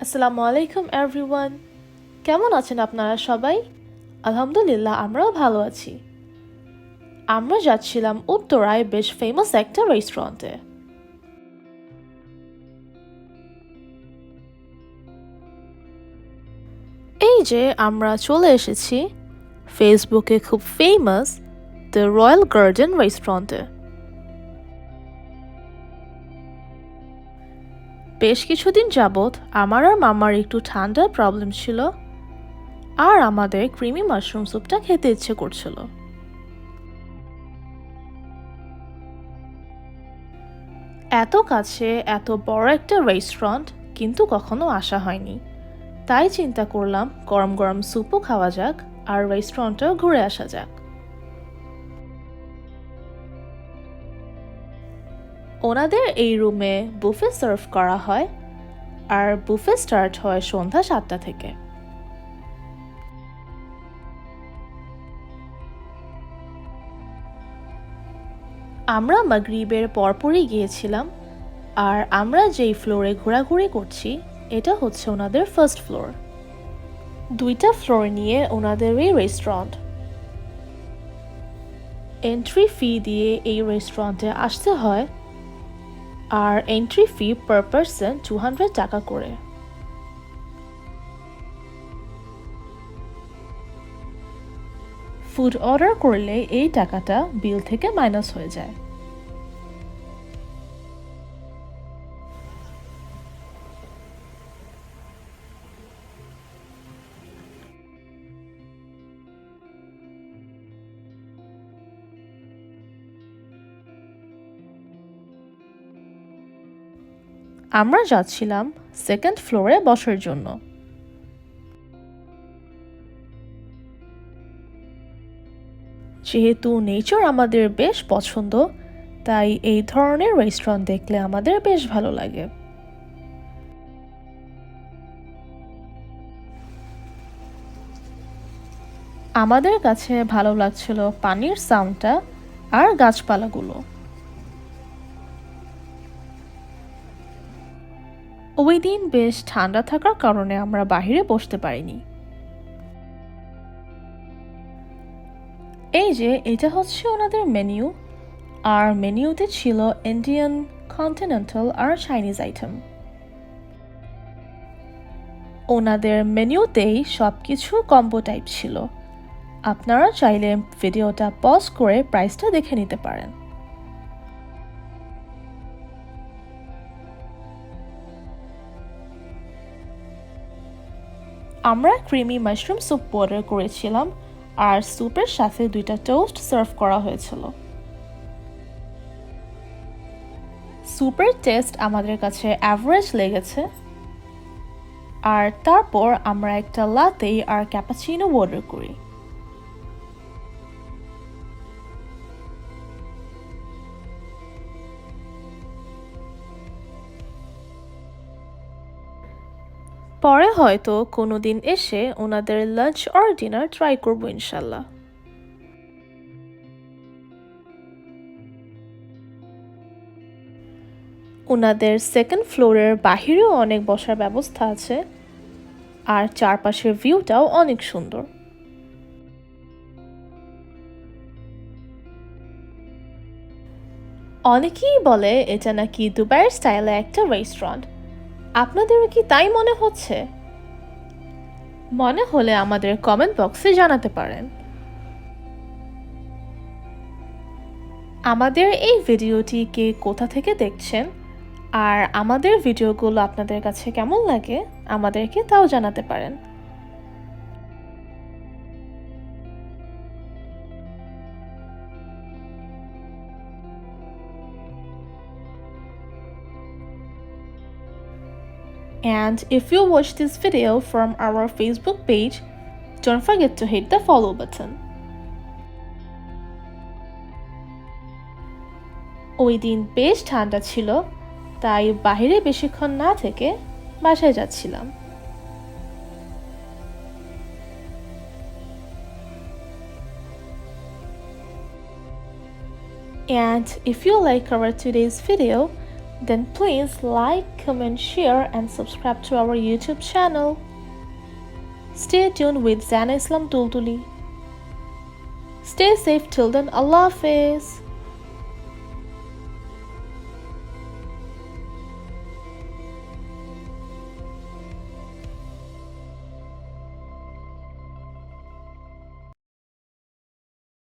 আসসালামু আলাইকুম এভরিওয়ান। কেমন আছেন আপনারা সবাই? আলহামদুলিল্লাহ আমরাও ভালো আছি। আমরা যাচ্ছিলাম উত্তরায় বেশ ফেমাস একটা রেস্টুরেন্টে। এই যে আমরা চলে এসেছি ফেসবুকে খুব ফেমাস দ্য রয়্যাল গার্ডেন রেস্টুরেন্টে। বেশ কিছুদিন যাবৎ আমার আর মামার একটু ঠান্ডার প্রবলেম ছিল, আর আমাদের ক্রিমি মাশরুম স্যুপটা খেতে ইচ্ছে করছিল। এত কাছে এত বড় একটা রেস্টুরেন্ট কিন্তু কখনো আসা হয়নি, তাই চিন্তা করলাম গরম গরম স্যুপও খাওয়া যাক আর রেস্টুরেন্টেও ঘুরে আসা যাক। ওনাদের এই রুমে বুফে সার্ভ করা হয়, আর বুফে স্টার্ট হয় সন্ধ্যা 7টা থেকে। আমরা মাগরিবের পরপরই গিয়েছিলাম, আর আমরা যেই ফ্লোরে ঘোরাঘুরি করছি এটা হচ্ছে ওনাদের ফার্স্ট ফ্লোর। দুইটা ফ্লোর নিয়ে ওনাদের এই রেস্টুরেন্ট। এন্ট্রি ফি দিয়ে এই রেস্টুরেন্টে আসতে হয়, আর এন্ট্রি ফি পার পারসন 200 টাকা করে। ফুড অর্ডার করলে এই টাকাটা বিল থেকে মাইনাস হয়ে যায়। আমরা যাচ্ছিলাম সেকেন্ড ফ্লোরে বসার জন্য। যেহেতু নেচার আমাদের বেশ পছন্দ, তাই এই ধরনের রেস্টুরেন্ট দেখলে আমাদের বেশ ভালো লাগে। আমাদের কাছে ভালো লাগছিল পানির সাউন্ডটা আর গাছপালাগুলো। ওই দিন বেশ ঠান্ডা থাকার কারণে আমরা বাইরে বসতে পারিনি। এই যে এটা হচ্ছে ওনাদের মেনু, আর মেনুতে ছিল ইন্ডিয়ান, কন্টিনেন্টাল আর চাইনিজ আইটেম। ওনাদের মেনুতেই সব কিছু কম্বো টাইপ ছিল। আপনারা চাইলে ভিডিওটা পজ করে প্রাইসটা দেখে নিতে পারেন। আমরা ক্রিমি মাশরুম স্যুপ অর্ডার করেছিলাম, আর স্যুপের সাথে দুইটা টোস্ট সার্ভ করা হয়েছিল। স্যুপের টেস্ট আমাদের কাছে অ্যাভারেজ লেগেছে, আর তারপর আমরা একটা লাতে আর ক্যাপাচিনো অর্ডার করি। পরে হয়তো কোনোদিন এসে ওনাদের লাঞ্চ আর ডিনার ট্রাই করবো ইনশাল্লাহ। ওনাদের সেকেন্ড ফ্লোরের বাহিরেও অনেক বসার ব্যবস্থা আছে, আর চারপাশের ভিউটাও অনেক সুন্দর। অনেকেই বলে এটা নাকি দুবাইয়ের স্টাইলে একটা রেস্টুরেন্ট। আপনাদেরও কি তাই মনে হচ্ছে? মনে হলে আমাদের কমেন্ট বক্সে জানাতে পারেন। আমাদের এই ভিডিওটি কে কোথা থেকে দেখছেন, আর আমাদের ভিডিওগুলো আপনাদের কাছে কেমন লাগে আমাদেরকে তাও জানাতে পারেন। And if you watch this video from our Facebook page, don't forget to hit the follow button. ওই দিন বেশ ঠান্ডা ছিল, তাই বাইরে বেশিক্ষণ না থেকে বাসায় যাচ্ছিলাম। And if you like our today's video, then please like, comment, share and subscribe to our YouTube channel. Stay tuned with Zana Islam Tultuli. Stay safe till then. Allah Hafiz.